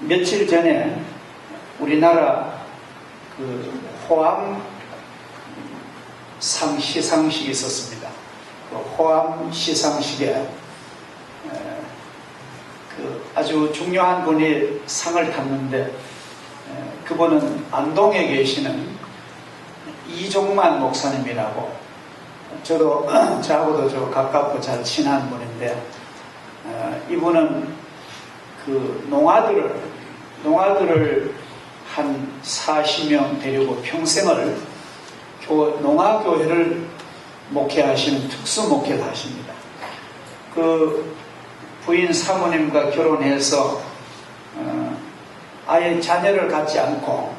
며칠 전에 우리나라 그 호암 시상식이 있었습니다. 그 호암 시상식에 그 아주 중요한 분이 상을 탔는데 그분은 안동에 계시는 이종만 목사님이라고, 저도 저하고도 좀 가깝고 잘 친한 분인데, 이분은 그 농아들을 한 40명 데리고 평생을 농아교회를 목회하시는 특수 목회를 하십니다. 그 부인 사모님과 결혼해서 아예 자녀를 갖지 않고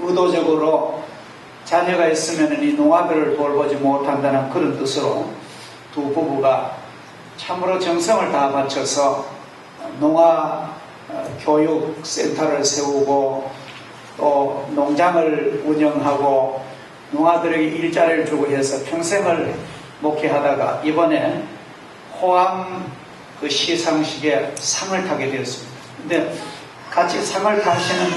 의도적으로 자녀가 있으면 이 농아들을 돌보지 못한다는 그런 뜻으로 두 부부가 참으로 정성을 다 바쳐서 농아 교육센터를 세우고 또 농장을 운영하고 농아들에게 일자리를 주고 해서 평생을 목회하다가 이번에 호암 그 시상식에 상을 타게 되었습니다. 근데 같이 상을 타시는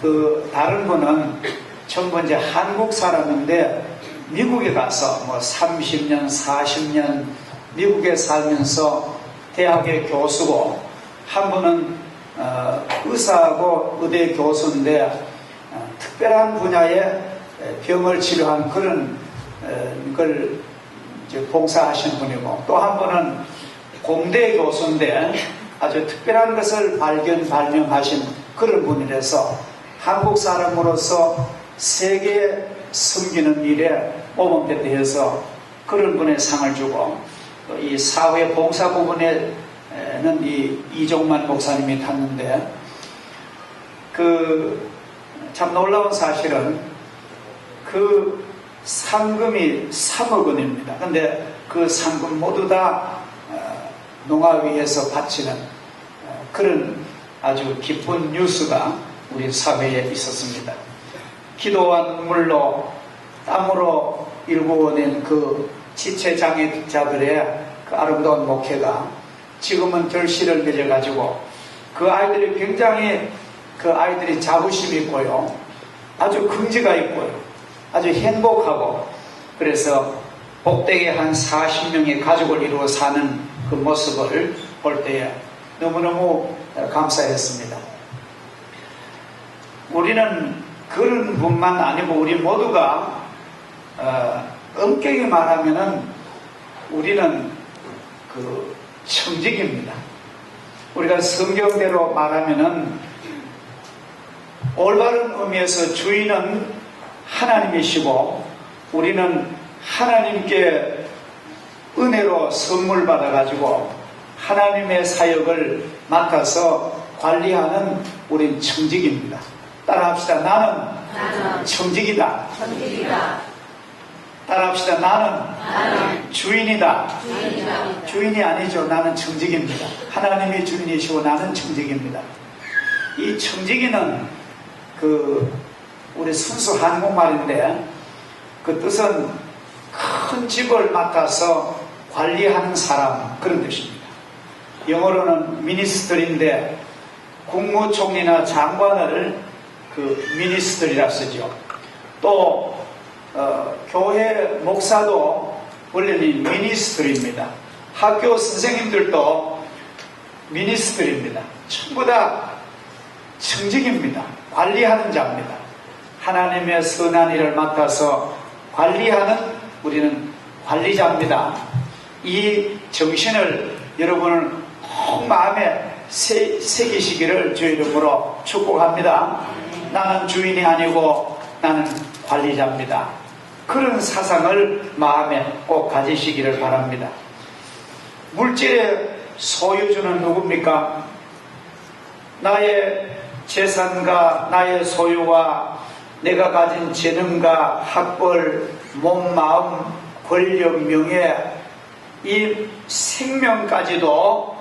그 다른 분은 전부 이제 한국 사람인데 미국에 가서 뭐 30년, 40년 미국에 살면서 대학의 교수고, 한 분은 의사하고 의대 교수인데 특별한 분야의 병을 치료한 그런 걸 이제 봉사하신 분이고, 또 한 분은 공대 교수인데 아주 특별한 것을 발명하신 그런 분이라서 한국 사람으로서 세계 섬기는 일에 모범됐다 해서 그런 분의 상을 주고, 이 사회 봉사 부분에는 이 이종만 목사님이 탔는데, 그 참 놀라운 사실은 그 상금이 3억 원입니다. 근데 그 상금 모두 다 농아위에서 바치는 그런 아주 기쁜 뉴스가 우리 사회에 있었습니다. 기도와 눈물로 땀으로 일구어낸 그 지체장애자들의 그 아름다운 목회가 지금은 결실을 맺어가지고 그 아이들이 굉장히 그 아이들이 자부심이 있고요, 아주 긍지가 있고요, 아주 행복하고, 그래서 복되게 한 40명의 가족을 이루어 사는 그 모습을 볼 때에 너무너무 감사했습니다. 우리는 그런 분만 아니고 우리 모두가 엄격히 말하면은 우리는 그 청직입니다. 우리가 성경대로 말하면은 올바른 의미에서 주인은 하나님이시고 우리는 하나님께 은혜로 선물 받아가지고 하나님의 사역을 맡아서 관리하는 우린 청직입니다. 따라합시다. 나는 청직이다. 따라합시다. 나는 주인이다. 주인이 아니죠. 나는 청직입니다. 하나님이 주인이시고 나는 청직입니다. 이 청지기는 우리 순수 한국말인데 그 뜻은 큰 집을 맡아서 관리하는 사람, 그런 뜻입니다. 영어로는 미니스터리인데 국무총리나 장관을 그 미니스터리라 쓰죠. 또 교회 목사도 원래는 미니스터리입니다. 학교 선생님들도 미니스터리입니다. 전부 다 청직입니다. 관리하는 자입니다. 하나님의 선한 일을 맡아서 관리하는 우리는 관리자입니다. 이 정신을 여러분은 꼭 마음에 새기시기를 주의 이름으로 축복합니다. 나는 주인이 아니고 나는 관리자입니다. 그런 사상을 마음에 꼭 가지시기를 바랍니다. 물질의 소유주는 누굽니까? 나의 재산과 나의 소유와 내가 가진 재능과 학벌, 몸, 마음, 권력, 명예, 이 생명까지도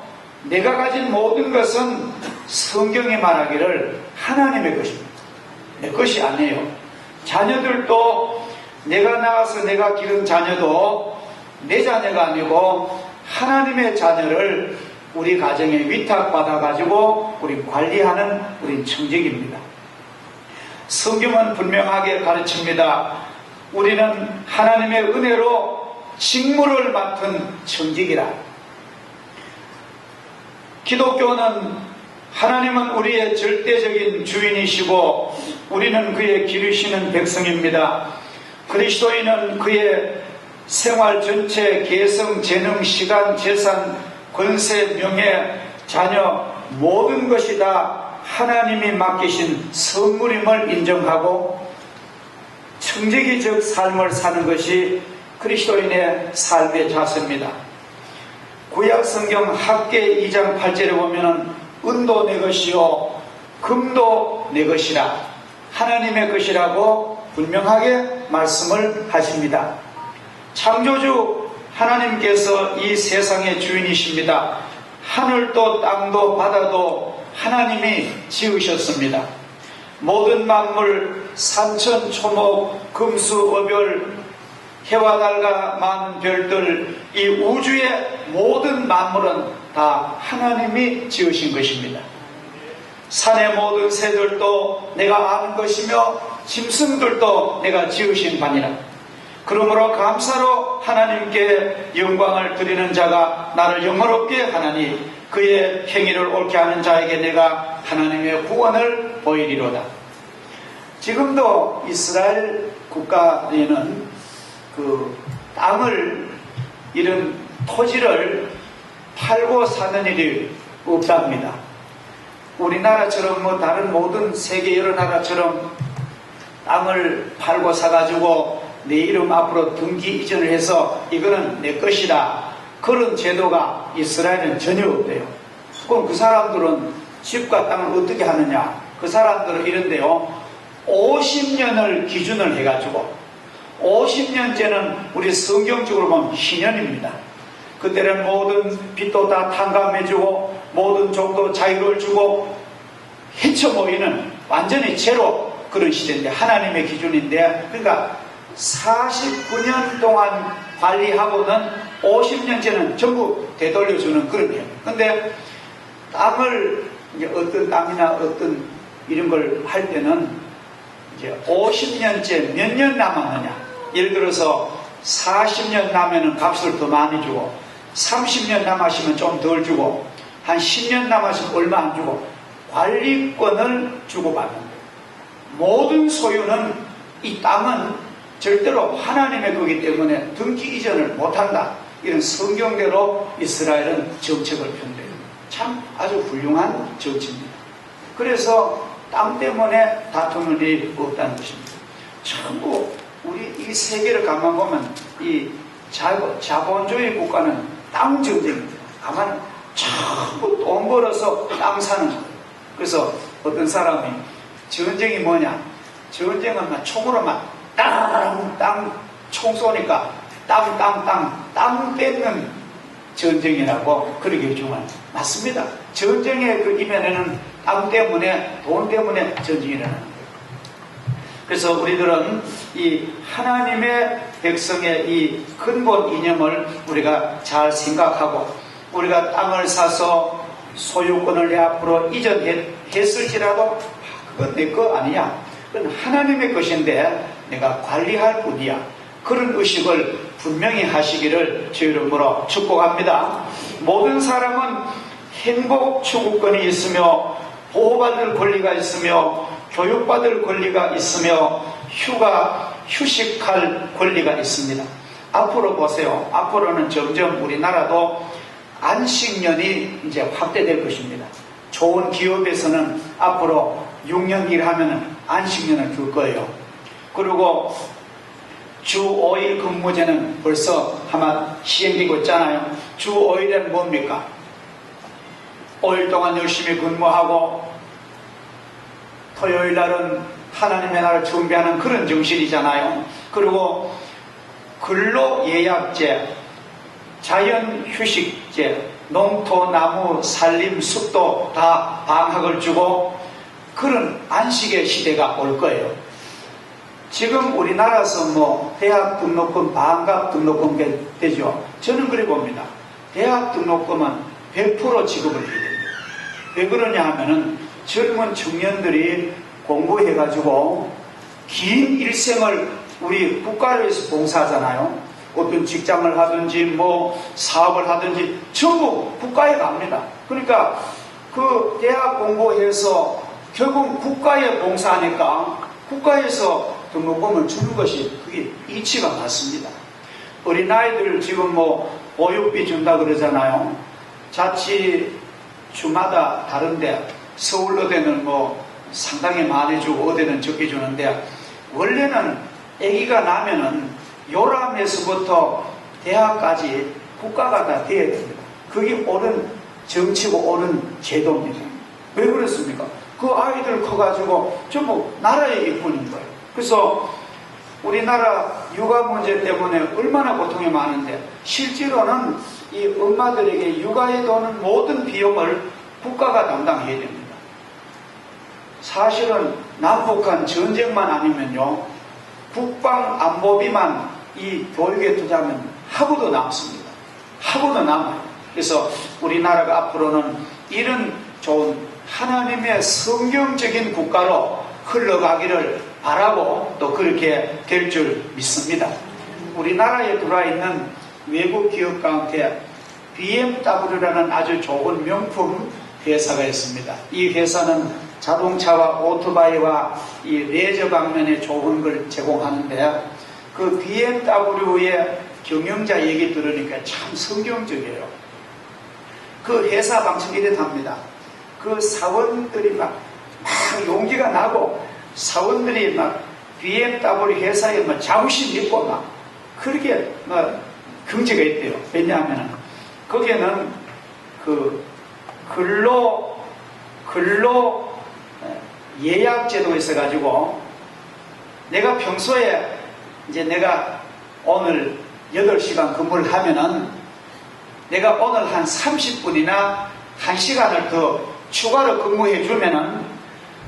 내가 가진 모든 것은 성경이 말하기를 하나님의 것입니다. 내 것이 아니에요. 자녀들도 내가 낳아서 내가 기른 자녀도 내 자녀가 아니고 하나님의 자녀를 우리 가정에 위탁받아가지고 우리 관리하는 우리 청직입니다. 성경은 분명하게 가르칩니다. 우리는 하나님의 은혜로 직무를 맡은 청직이라. 기독교는 하나님은 우리의 절대적인 주인이시고 우리는 그의 기르시는 백성입니다. 그리스도인은 그의 생활 전체, 개성, 재능, 시간, 재산, 권세, 명예, 자녀 모든 것이 다 하나님이 맡기신 선물임을 인정하고 청지기적 삶을 사는 것이 그리스도인의 삶의 자세입니다. 구약 성경 학개 2장 8절에 보면은 은도 내 것이요 금도 내 것이라 하나님의 것이라고 분명하게 말씀을 하십니다. 창조주 하나님께서 이 세상의 주인이십니다. 하늘도 땅도 바다도 하나님이 지으셨습니다. 모든 만물, 산천, 초목, 금수, 어별, 해와 달과 많은 별들, 이 우주의 모든 만물은 다 하나님이 지으신 것입니다. 산의 모든 새들도 내가 아는 것이며 짐승들도 내가 지으신 바니라. 그러므로 감사로 하나님께 영광을 드리는 자가 나를 영화롭게 하나니 그의 행위를 옳게 하는 자에게 내가 하나님의 구원을 보이리로다. 지금도 이스라엘 국가에는 그 땅을, 이런 토지를 팔고 사는 일이 없답니다. 우리나라처럼 뭐 다른 모든 세계 여러 나라처럼 땅을 팔고 사가지고 내 이름 앞으로 등기 이전을 해서 이거는 내 것이다, 그런 제도가 이스라엘은 전혀 없대요. 그럼 그 사람들은 집과 땅을 어떻게 하느냐? 그 사람들은 이런데요, 50년을 기준을 해가지고 50년째는 우리 성경적으로 보면 희년입니다. 그때는 모든 빚도 다 탕감해주고 모든 종도 자유를 주고 헤쳐 모이는 완전히 제로 그런 시대인데, 하나님의 기준인데, 그러니까 49년 동안 관리하고는 50년째는 전부 되돌려주는 그런 거예요. 근데 땅을 이제 어떤 땅이나 어떤 이런 걸 할 때는 이제 50년째 몇 년 남았느냐, 예를 들어서 40년 남으면 값을 더 많이 주고 30년 남았으면 좀 덜 주고 한 10년 남았으면 얼마 안 주고 관리권을 주고받는 거예요. 모든 소유는, 이 땅은 절대로 하나님의 거기 때문에 등기 이전을 못한다. 이런 성경대로 이스라엘은 정책을 펴는데요. 참 아주 훌륭한 정치입니다. 그래서 땅 때문에 다투는 일이 없다는 것입니다. 전부 우리 이 세계를 가만 보면 이 자본주의 국가는 땅 전쟁입니다. 가만 전부 돈 벌어서 땅 사는 거예요. 그래서 어떤 사람이 전쟁이 뭐냐? 전쟁은 막 총으로 막 땅 총 쏘니까 땅 뺏는 전쟁이라고 그렇게 정말 맞습니다. 전쟁의 그 이면에는 땅 때문에, 돈 때문에 전쟁이 일어나는 거예요. 그래서 우리들은 이 하나님의 백성의 이 근본 이념을 우리가 잘 생각하고, 우리가 땅을 사서 소유권을 내 앞으로 이전했을지라도 그건 내 거 아니야, 그건 하나님의 것인데 내가 관리할 뿐이야, 그런 의식을 분명히 하시기를 주 이름으로 축복합니다. 모든 사람은 행복 추구권이 있으며 보호받을 권리가 있으며 교육받을 권리가 있으며 휴식할 권리가 있습니다. 앞으로 보세요. 앞으로는 점점 우리나라도 안식년이 이제 확대될 것입니다. 좋은 기업에서는 앞으로 6년 일하면 안식년을 줄 거예요. 그리고 주 5일 근무제는 벌써 아마 시행되고 있잖아요. 주 5일은 뭡니까? 5일 동안 열심히 근무하고 토요일 날은 하나님의 나라를 준비하는 그런 정신이잖아요. 그리고 근로예약제, 자연휴식제, 농토, 나무, 산림, 숲도 다 방학을 주고 그런 안식의 시대가 올 거예요. 지금 우리나라에서 뭐 대학 등록금, 방학 등록금 되죠. 저는 그래 봅니다. 대학 등록금은 100% 지급을 해야 됩니다. 왜 그러냐 하면은 젊은 청년들이 공부해가지고 긴 일생을 우리 국가를 위해서 봉사하잖아요. 어떤 직장을 하든지 뭐 사업을 하든지 전부 국가에 갑니다. 그러니까 그 대학 공부해서 결국 국가에 봉사하니까 국가에서 등록금을 주는 것이 그게 이치가 맞습니다. 어린아이들 지금 뭐 보육비 준다 그러잖아요. 자치 주마다 다른데 서울어대는 뭐 상당히 많이 주고 어디는 적게 주는데 원래는 아기가 나면은 요람에서부터 대학까지 국가가 다 돼야 됩니다. 그게 옳은 정치고 옳은 제도입니다. 왜 그렇습니까? 그 아이들 커가지고 전부 나라의 일꾼인 거예요. 그래서 우리나라 육아 문제 때문에 얼마나 고통이 많은데 실제로는 이 엄마들에게 육아에 도는 모든 비용을 국가가 담당해야 됩니다. 사실은 남북한 전쟁만 아니면요 국방안보비만 이 교육에 투자하면 하고도 남습니다. 하고도 남아요. 그래서 우리나라가 앞으로는 이런 좋은 하나님의 성경적인 국가로 흘러가기를 바라고 또 그렇게 될 줄 믿습니다. 우리나라에 들어와 있는 외국 기업 가운데 BMW라는 아주 좋은 명품 회사가 있습니다. 이 회사는 자동차와 오토바이와 이 레저 방면에 좋은 걸 제공하는데 그 BMW의 경영자 얘기 들으니까 참 성경적이에요. 그 회사 방식이 이렇답니다. 그 사원들이 막 용기가 나고 사원들이 막 BMW 회사에 막 자부심 있고 막 그렇게 막 경제가 있대요. 왜냐하면 거기에는 그 근로 예약 제도가 있어가지고 내가 평소에 이제 내가 오늘 8시간 근무를 하면은 내가 오늘 한 30분이나 1시간을 더 추가로 근무해 주면은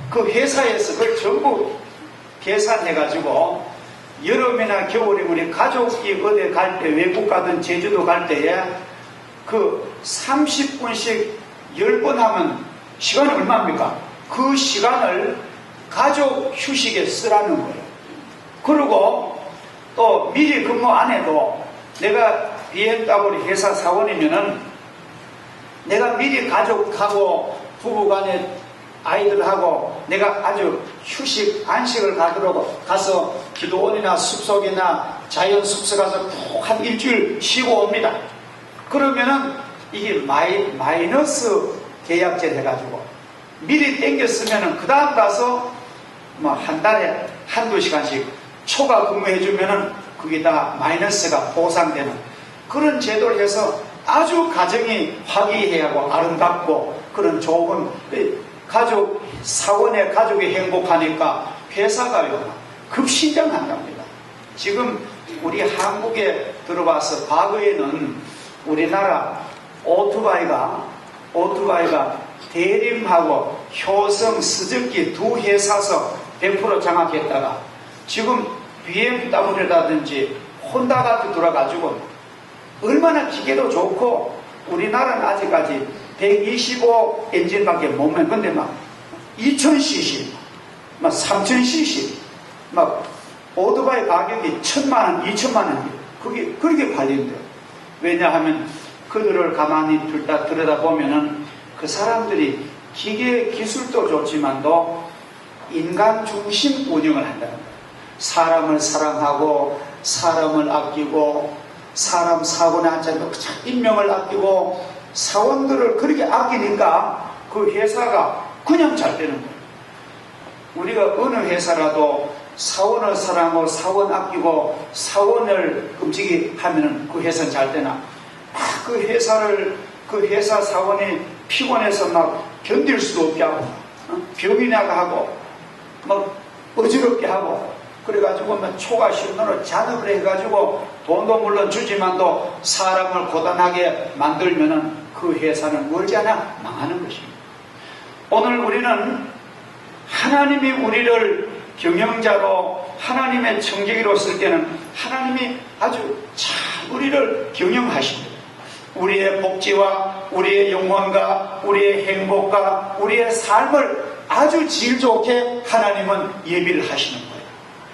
그 회사에서 그걸 전부 계산해가지고 여름이나 겨울에 우리 가족이 어디 갈 때 외국 가든 제주도 갈 때에 그 30분씩 10번 하면 시간이 얼마입니까? 그 시간을 가족 휴식에 쓰라는 거예요. 그리고 또 미리 근무 안 해도 내가 BMW 회사 사원이면은 내가 미리 가족하고 부부간에 아이들하고 내가 아주 휴식, 안식을 가서 기도원이나 숲속이나 자연 숲속 가서 푹 한 일주일 쉬고 옵니다. 그러면은 이게 마이너스 계약제를 해가지고 미리 땡겼으면은 그 다음 가서 뭐 한 달에 한두 시간씩 초과 근무해주면은 그게 다 마이너스가 보상되는 그런 제도를 해서 아주 가정이 화기애애하고 아름답고 그런 좋은 가족, 사원의 가족이 행복하니까 회사가요 급신장한답니다. 지금 우리 한국에 들어와서 과거에는 우리나라 오토바이가 대림하고 효성, 스즈키 두 회사서 100% 장악했다가 지금 BMW라든지 혼다 같은 들어가지고 얼마나 기계도 좋고 우리나라는 아직까지 125 엔진밖에 못 매. 근데 막 2000cc, 막 3000cc, 막 오토바이 가격이 1000만원, 2000만원 그게 그렇게 팔린대요. 왜냐하면 그들을 가만히 들여다보면은 그 사람들이 기계 기술도 좋지만도 인간 중심 운영을 한다는 거예요. 사람을 사랑하고 사람을 아끼고 사람 사고에 앉지 않고 인명을 아끼고 사원들을 그렇게 아끼니까 그 회사가 그냥 잘 되는 거예요. 우리가 어느 회사라도 사원을 사랑하고 사원 아끼고 사원을 끔찍이 하면은 그 회사는 잘 되나? 그 회사 사원이 피곤해서 막 견딜 수도 없게 하고 병이 나가 하고 막 어지럽게 하고 그래가지고 막 초과 신호로 잔업을 해가지고 돈도 물론 주지만도 사람을 고단하게 만들면은 그 회사는 멀지않아 망하는 것입니다. 오늘 우리는 하나님이 우리를 경영자로 하나님의 청지기로 쓸 때는 하나님이 아주 잘 우리를 경영하십니다. 우리의 복지와 우리의 영혼과 우리의 행복과 우리의 삶을 아주 질 좋게 하나님은 예비를 하시는 거예요.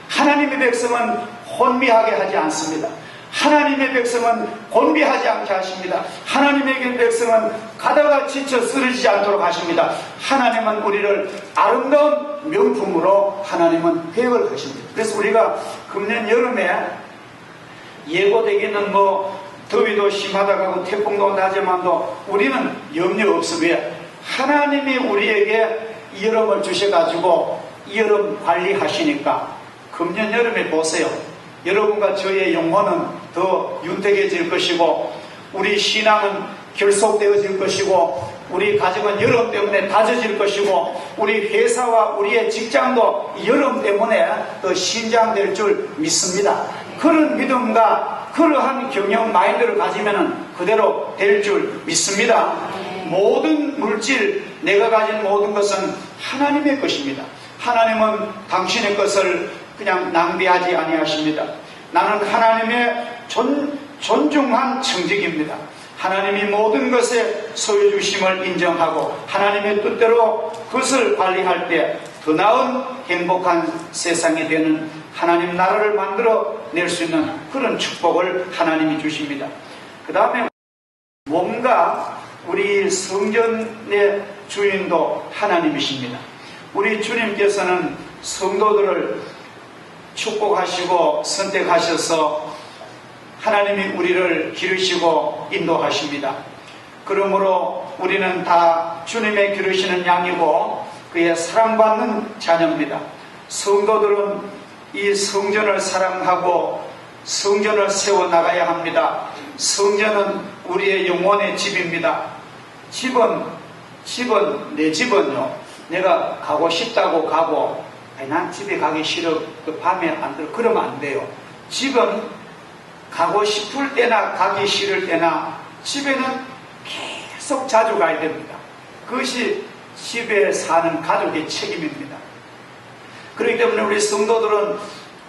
하나님의 백성은 혼미하게 하지 않습니다. 하나님의 백성은 곤비하지 않게 하십니다. 하나님의 백성은 가다가 지쳐 쓰러지지 않도록 하십니다. 하나님은 우리를 아름다운 명품으로 하나님은 계획을 하십니다. 그래서 우리가 금년 여름에 예고되기는 더위도 심하다고 하고 태풍도 온다지만도 우리는 염려 없어. 왜? 하나님이 우리에게 이 여름을 주셔가지고 이 여름 관리하시니까 금년 여름에 보세요. 여러분과 저의 영혼은 더 윤택해질 것이고 우리 신앙은 결속되어질 것이고 우리 가정은 여름 때문에 다져질 것이고 우리 회사와 우리의 직장도 여름 때문에 더 신장될 줄 믿습니다. 그런 믿음과 그러한 경영 마인드를 가지면 그대로 될 줄 믿습니다. 모든 물질, 내가 가진 모든 것은 하나님의 것입니다. 하나님은 당신의 것을 그냥 낭비하지 아니하십니다. 나는 하나님의 존중한 청직입니다. 하나님이 모든 것의 소유주심을 인정하고 하나님의 뜻대로 그것을 관리할 때 더 나은 행복한 세상이 되는 하나님 나라를 만들어 낼 수 있는 그런 축복을 하나님이 주십니다. 그 다음에 몸과 우리 성전의 주인도 하나님이십니다. 우리 주님께서는 성도들을 축복하시고 선택하셔서 하나님이 우리를 기르시고 인도하십니다. 그러므로 우리는 다 주님의 기르시는 양이고 그의 사랑받는 자녀입니다. 성도들은 이 성전을 사랑하고 성전을 세워나가야 합니다. 성전은 우리의 영혼의 집입니다. 집은 내 집은요, 내가 가고 싶다고 가고 난 집에 가기 싫어 그 밤에 안 들어 그러면 안 돼요. 집은 가고 싶을 때나 가기 싫을 때나 집에는 계속 자주 가야 됩니다. 그것이 집에 사는 가족의 책임입니다. 그렇기 때문에 우리 성도들은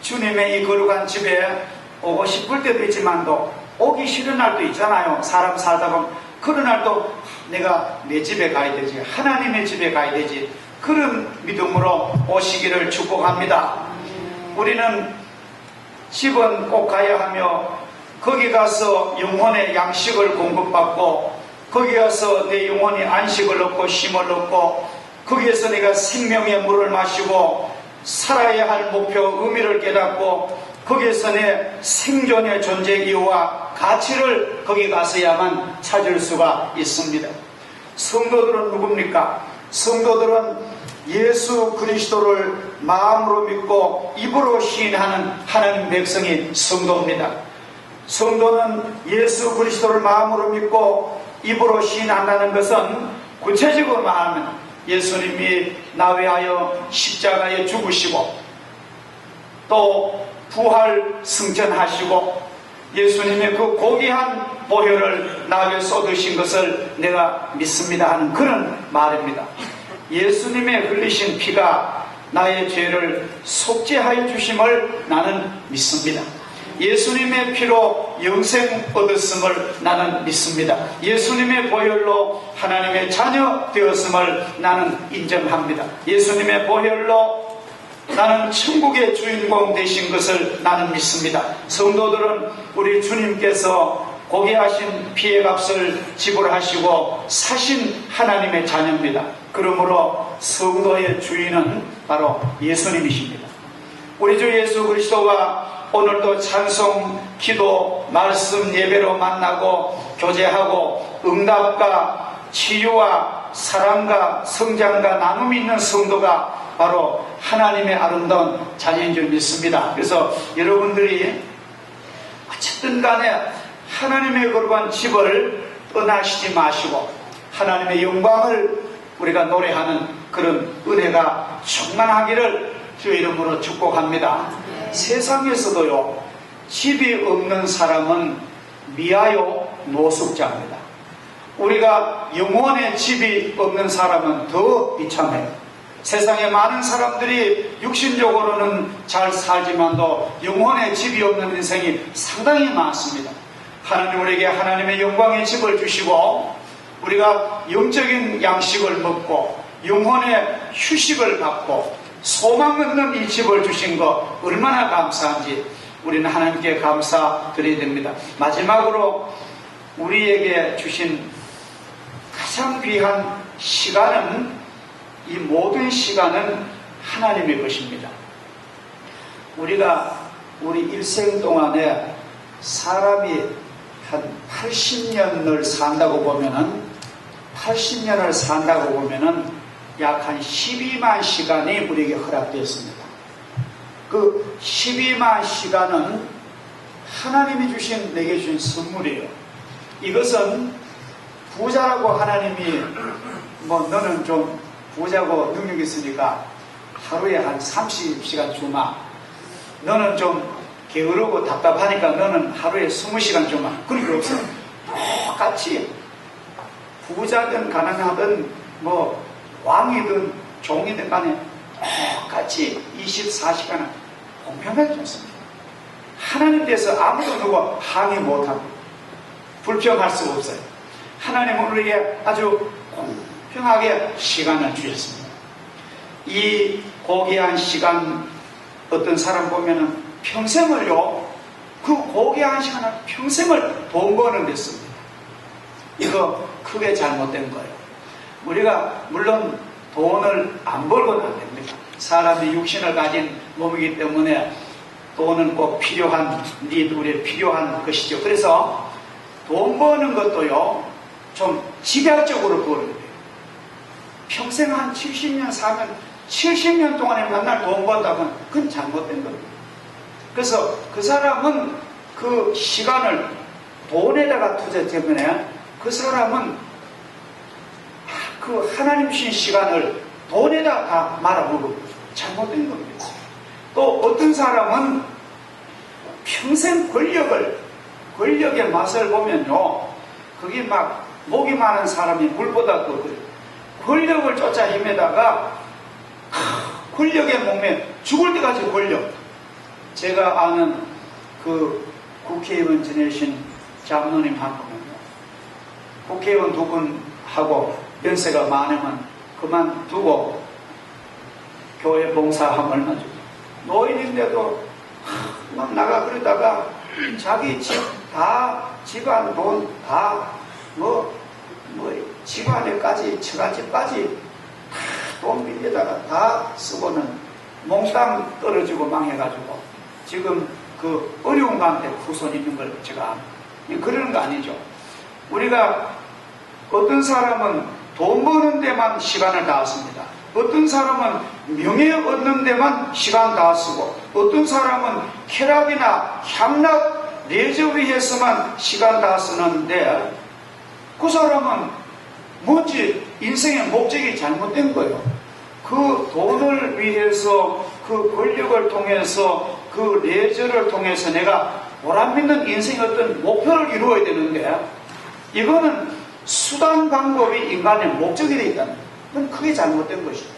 주님의 이 거룩한 집에 오고 싶을 때도 있지만도 오기 싫은 날도 있잖아요. 사람 살다 보면 그런 날도 내가 내 집에 가야 되지, 하나님의 집에 가야 되지, 그런 믿음으로 오시기를 축복합니다. 우리는 집은 꼭 가야 하며 거기 가서 영혼의 양식을 공급받고 거기 가서 내 영혼이 안식을 얻고 쉼을 얻고 거기에서 내가 생명의 물을 마시고 살아야 할 목표 의미를 깨닫고 거기에서 내 생존의 존재 이유와 가치를 거기 가서야만 찾을 수가 있습니다. 성도들은 누굽니까? 성도들은 예수 그리스도를 마음으로 믿고 입으로 시인하는 하나님 백성이 성도입니다. 성도는 예수 그리스도를 마음으로 믿고 입으로 시인한다는 것은 구체적으로 말하면 예수님이 나 위하여 십자가에 죽으시고 또 부활 승천하시고 예수님의 그 고귀한 보혈을 나에게 쏟으신 것을 내가 믿습니다 하는 그런 말입니다. 예수님의 흘리신 피가 나의 죄를 속죄하여 주심을 나는 믿습니다. 예수님의 피로 영생 얻었음을 나는 믿습니다. 예수님의 보혈로 하나님의 자녀 되었음을 나는 인정합니다. 예수님의 보혈로 나는 천국의 주인공 되신 것을 나는 믿습니다. 성도들은 우리 주님께서 고귀하신 피의 값을 지불하시고 사신 하나님의 자녀입니다. 그러므로 성도의 주인은 바로 예수님이십니다. 우리 주 예수 그리스도가 오늘도 찬송, 기도, 말씀, 예배로 만나고 교제하고 응답과 치유와 사랑과 성장과 나눔이 있는 성도가 바로 하나님의 아름다운 자녀인 줄 믿습니다. 그래서 여러분들이 어쨌든 간에 하나님의 거룩한 집을 떠나시지 마시고 하나님의 영광을 우리가 노래하는 그런 은혜가 충만하기를 주의 이름으로 축복합니다. 세상에서도요, 집이 없는 사람은 미아요 노숙자입니다. 우리가 영혼의 집이 없는 사람은 더 비참해요. 세상에 많은 사람들이 육신적으로는 잘 살지만도 영혼의 집이 없는 인생이 상당히 많습니다. 하나님 우리에게 하나님의 영광의 집을 주시고 우리가 영적인 양식을 먹고 영혼의 휴식을 받고 소망 없는 이 집을 주신 것 얼마나 감사한지 우리는 하나님께 감사드려야 됩니다. 마지막으로 우리에게 주신 가장 귀한 시간은, 이 모든 시간은 하나님의 것입니다. 우리가 우리 일생 동안에 사람이 한 80년을 산다고 보면은 약 한 12만 시간이 우리에게 허락되었습니다. 그 12만 시간은 하나님이 주신, 내게 주신 선물이에요. 이것은 부자라고 하나님이 너는 좀 부자고 능력 있으니까 하루에 한 30시간 주마. 너는 좀 게으르고 답답하니까 너는 하루에 20시간 주마. 그런 게 없어요. 똑같이 부자든 가난하든 왕이든 종이든 간에 똑같이 24시간을 공평하게 줬습니다. 하나님 대해서 아무도 누구 항의 못하고 불평할 수가 없어요. 하나님은 우리에게 아주 공평하게 시간을 주셨습니다. 이 고귀한 시간, 어떤 사람 보면은 평생을요, 그 고귀한 시간을 평생을 돈 버는 데 씁니다. 이거 크게 잘못된 거예요. 우리가 물론 돈을 안 벌고는 안 됩니다. 사람이 육신을 가진 몸이기 때문에 돈은 꼭 필요한, 우리의 필요한 것이죠. 그래서 돈 버는 것도요, 좀 집약적으로 버는 거예요. 평생 한 70년 사면 70년 동안에 맨날 돈 번다면 그건 잘못된 겁니다. 그래서 그 사람은 그 시간을 돈에다가 투자했기 때문에 그 사람은 그 하나님 주신 시간을 돈에다 다 말아먹고 잘못된 겁니다. 또 어떤 사람은 평생 권력의 맛을 보면요, 그게 막 목이 많은 사람이 물보다 더 그래요. 권력을 쫓아 헤매다가 권력의 몸에 죽을 때까지 권력. 제가 아는 그 국회의원 지내신 장로님 한 분은요, 국회의원 2분하고 연세가 많으면 그만두고 교회 봉사하면 얼마 주고, 노인인데도 막 나가 그러다가 자기 집안 돈 다 집안에까지 처갓집까지 돈 빌려다가 다 쓰고는 몽땅 떨어지고 망해가지고 지금 그 어려운 가운데 후손 있는 걸 제가 그러는 거 아니죠. 우리가 어떤 사람은 돈 버는 데만 시간을 다 씁니다. 어떤 사람은 명예 얻는 데만 시간 다 쓰고, 어떤 사람은 쾌락이나 향락, 레저 위해서만 시간 다 쓰는데, 그 사람은 뭔지 인생의 목적이 잘못된 거예요. 그 돈을 위해서, 그 권력을 통해서, 그 레저를 통해서 내가 보람있는 인생의 어떤 목표를 이루어야 되는데, 이거는 수단 방법이 인간의 목적이 되어 있다는 거예요. 그건 크게 잘못된 것이죠.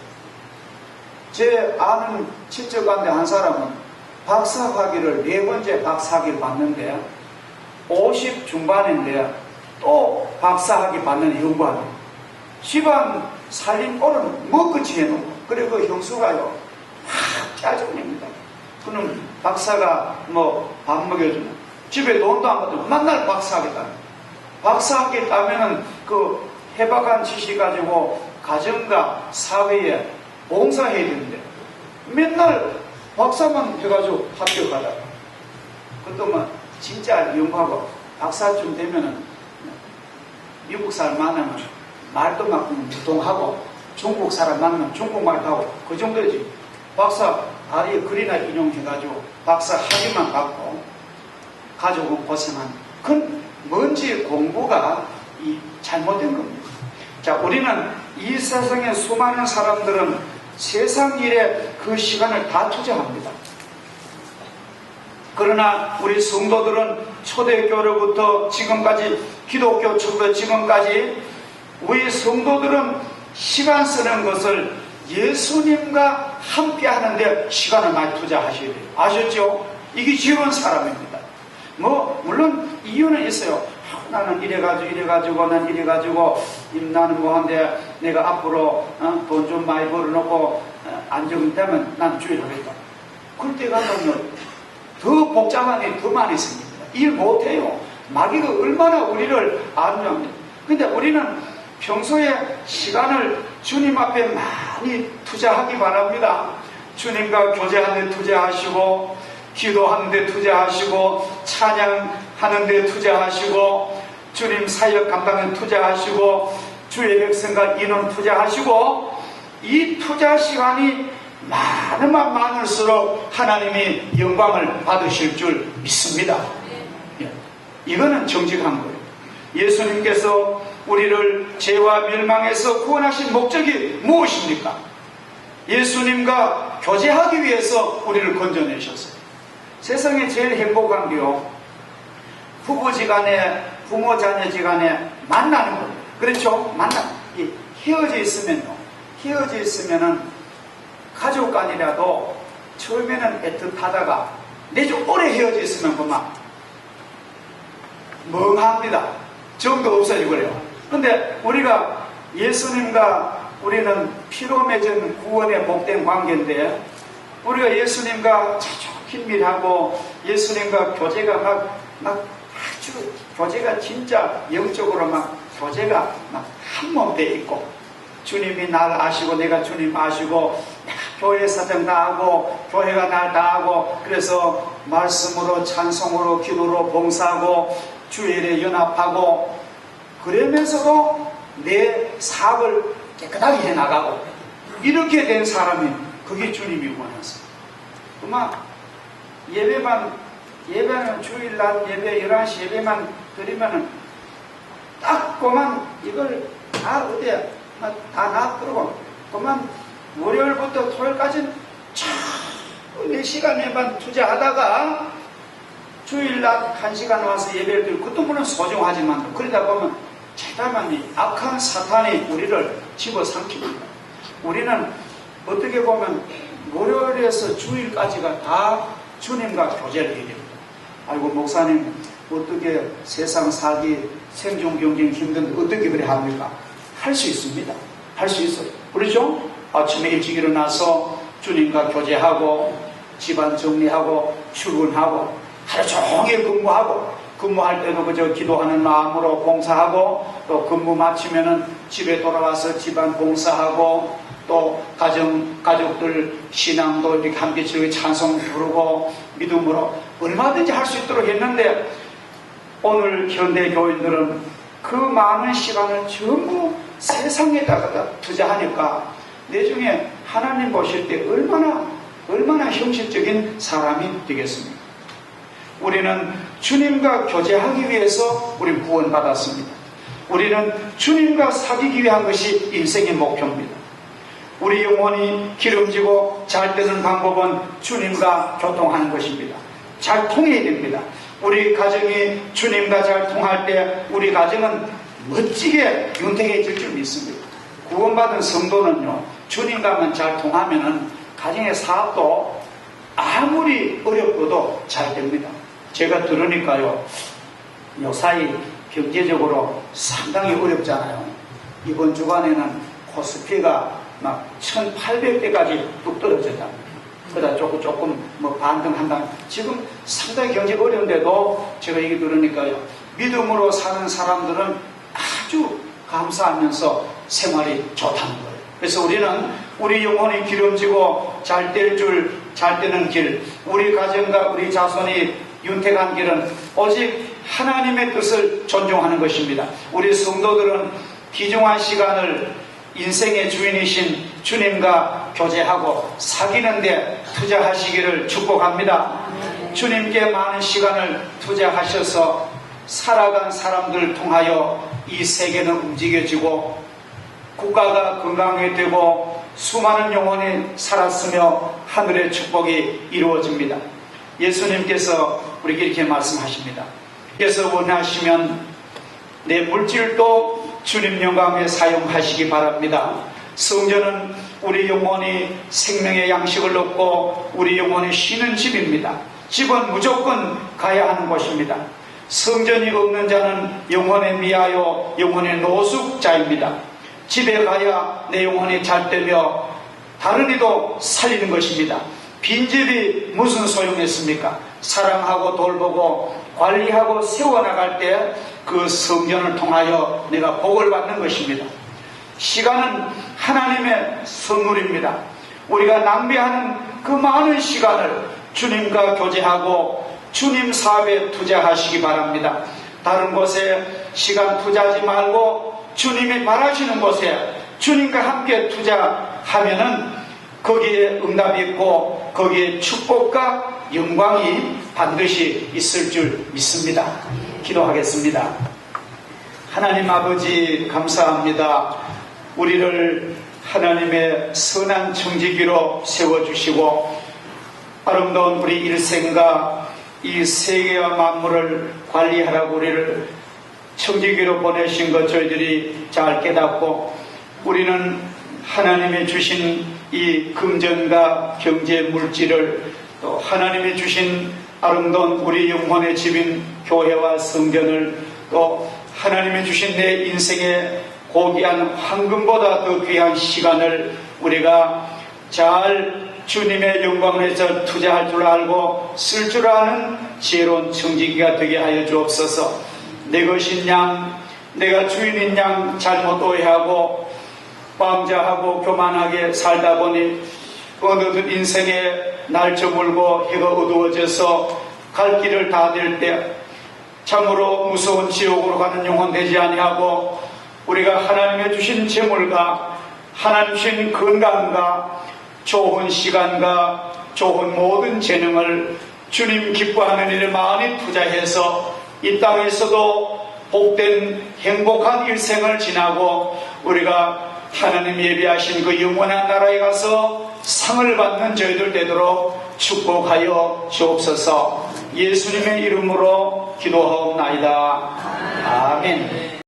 제 아는 친척 가운데 한 사람은 박사학위를 4번째 박사학위를 받는데 50 중반인데 또 박사학위 받는 연구하는 집안 살림 꼴은 끝이 해놓고, 그리고 그 형수가요 짜증냅니다. 그는 박사가 밥 먹여주면 집에 돈도 안 받고 맨날 박사학위 따는, 박사학위 따면은 그 해박한 지식 가지고 가정과 사회에 봉사해야 되는데 맨날 박사만 해가지고 합격하다가 그것도 진짜 연구하고 박사쯤 되면은 미국 사람 만나면 말도 막 무통하고 중국 사람 만나면 중국말 하고 그 정도지. 박사 다리에 글이나 인용해가지고 박사 학위만 받고 가족은 고생한, 그건 뭔지 공부가 잘못된 겁니다. 자, 우리는 이 세상의 수많은 사람들은 세상 일에 그 시간을 다 투자합니다. 그러나 우리 성도들은 초대교로부터 지금까지, 기독교 초부터 지금까지 우리 성도들은 시간 쓰는 것을 예수님과 함께 하는데 시간을 많이 투자하셔야 돼요. 아셨죠? 이게 지혜로운 사람입니다. 물론 이유는 있어요. 나는 이래가지고 나는 뭐한데 내가 앞으로 돈 좀 많이 벌어놓고 안정되면 난 주의를 하겠다. 그럴 때가 보면 더 복잡한 일이 더 많이 생깁니다. 일 못해요. 마귀가 얼마나 우리를 안주합니다. 근데 우리는 평소에 시간을 주님 앞에 많이 투자하기 바랍니다. 주님과 교제하는 데 투자하시고, 기도하는 데 투자하시고, 찬양하는 데 투자하시고, 주님 사역 감당에 투자하시고, 주의 백성과 인원 투자하시고, 이 투자 시간이 많으면 많을수록 하나님이 영광을 받으실 줄 믿습니다. 이거는 정직한 거예요. 예수님께서 우리를 죄와 멸망에서 구원하신 목적이 무엇입니까? 예수님과 교제하기 위해서 우리를 건져내셨어요. 세상에 제일 행복한 게요, 부부지간에, 부모 자녀지간에 만나는 거예요. 그렇죠? 헤어져 있으면은 가족 간이라도 처음에는 애틋하다가 내주 오래 헤어져 있으면 그만 멍합니다. 정도 없어지고요. 근데 우리가 예수님과 우리는 피로 맺은 구원의 복된 관계인데, 우리가 예수님과 아주 긴밀하고 예수님과 교제가 아주 교제가 진짜 영적으로 교제가 한 몸 돼 있고, 주님이 날 아시고 내가 주님 아시고, 내가 교회 사정 다 하고 교회가 날 다 하고, 그래서 말씀으로 찬송으로 기도로 봉사하고 주일에 연합하고, 그러면서도 내 사업을 깨끗하게 해나가고, 이렇게 된 사람이 그게 주님이 원하세요. 그만 예배는 주일날 예배 11시 예배만 드리면은 딱 그만 이걸 다 어디에 다 놔두고 그만 월요일부터 토요일까지는 참 4시간에만 투자하다가 주일날 1시간 와서 예배를 드리고, 그것도 물론 소중하지만 그러다 보면 재단만이 악한 사탄이 우리를 집어삼킵니다. 우리는 어떻게 보면 월요일에서 주일까지가 다 주님과 교제를 해야 됩니다. 아이고 목사님 어떻게 세상 살기 생존 경쟁 힘든데 어떻게 그래 합니까? 할 수 있습니다. 할 수 있어요. 그렇죠? 아침에 일찍 일어나서 주님과 교제하고 집안 정리하고 출근하고 하루 종일 근무할 때도 그저 기도하는 마음으로 봉사하고, 또 근무 마치면은 집에 돌아와서 집안 봉사하고, 또 가족들 신앙도 이렇게 함께 즐겨 찬송 부르고 믿음으로 얼마든지 할 수 있도록 했는데, 오늘 현대 교인들은 그 많은 시간을 전부 세상에다가 투자하니까 나중에 하나님 보실 때 얼마나 형식적인 사람이 되겠습니까? 우리는 주님과 교제하기 위해서 우리는 구원받았습니다. 우리는 주님과 사귀기 위한 것이 인생의 목표입니다. 우리 영혼이 기름지고 잘 되는 방법은 주님과 교통하는 것입니다. 잘 통해야 됩니다. 우리 가정이 주님과 잘 통할 때 우리 가정은 멋지게 윤택해질 줄 믿습니다. 구원받은 성도는요, 주님과만 잘 통하면은 가정의 사업도 아무리 어렵고도 잘 됩니다. 제가 들으니까요, 요사이 경제적으로 상당히 어렵잖아요. 이번 주간에는 코스피가 막 1800대까지 뚝 떨어졌답니다. 그러다 조금 반등한다. 지금 상당히 경제가 어려운데도 제가 얘기 들으니까요, 믿음으로 사는 사람들은 아주 감사하면서 생활이 좋다는 거예요. 그래서 우리는 우리 영혼이 기름지고 잘 되는 길, 우리 가정과 우리 자손이 윤택한 길은 오직 하나님의 뜻을 존중하는 것입니다. 우리 성도들은 귀중한 시간을 인생의 주인이신 주님과 교제하고 사귀는데 투자하시기를 축복합니다. 주님께 많은 시간을 투자하셔서 살아간 사람들 통하여 이 세계는 움직여지고 국가가 건강해지고 수많은 영혼이 살았으며 하늘의 축복이 이루어집니다. 예수님께서 우리에게 이렇게 말씀하십니다. 그래서 원하시면 내 물질도 주님 영광에 사용하시기 바랍니다. 성전은 우리 영혼이 생명의 양식을 얻고 우리 영혼이 쉬는 집입니다. 집은 무조건 가야 하는 곳입니다. 성전이 없는 자는 영혼에 미하여 영혼의 노숙자입니다. 집에 가야 내 영혼이 잘되며 다른 이도 살리는 것입니다. 빈집이 무슨 소용했습니까? 사랑하고 돌보고 관리하고 세워나갈 때 그 성전을 통하여 내가 복을 받는 것입니다. 시간은 하나님의 선물입니다. 우리가 낭비하는 그 많은 시간을 주님과 교제하고 주님 사업에 투자하시기 바랍니다. 다른 곳에 시간 투자하지 말고 주님이 바라시는 곳에 주님과 함께 투자하면은 거기에 응답이 있고 거기에 축복과 영광이 반드시 있을 줄 믿습니다. 기도하겠습니다. 하나님 아버지 감사합니다. 우리를 하나님의 선한 청지기로 세워주시고 아름다운 우리 일생과 이 세계와 만물을 관리하라고 우리를 청지기로 보내신 것 저희들이 잘 깨닫고 우리는 하나님이 주신 이 금전과 경제 물질을 또 하나님이 주신 아름다운 우리 영혼의 집인 교회와 성전을 또 하나님이 주신 내 인생의 고귀한 황금보다 더 귀한 시간을 우리가 잘 주님의 영광을 위해서 투자할 줄 알고 쓸 줄 아는 지혜로운 청지기가 되게 하여 주옵소서. 내 것인 양, 내가 주인인 양 잘못 오해하고 방자하고 교만하게 살다 보니 어느덧 인생에 날 저물고 해가 어두워져서 갈 길을 다 될 때 참으로 무서운 지옥으로 가는 영혼 되지 아니하고 우리가 하나님의 주신 재물과 하나님 주신 건강과 좋은 시간과 좋은 모든 재능을 주님 기뻐하는 일에 많이 투자해서 이 땅에서도 복된 행복한 일생을 지나고 우리가 하나님 예비하신 그 영원한 나라에 가서 상을 받는 저희들 되도록 축복하여 주옵소서. 예수님의 이름으로 기도하옵나이다. 아멘.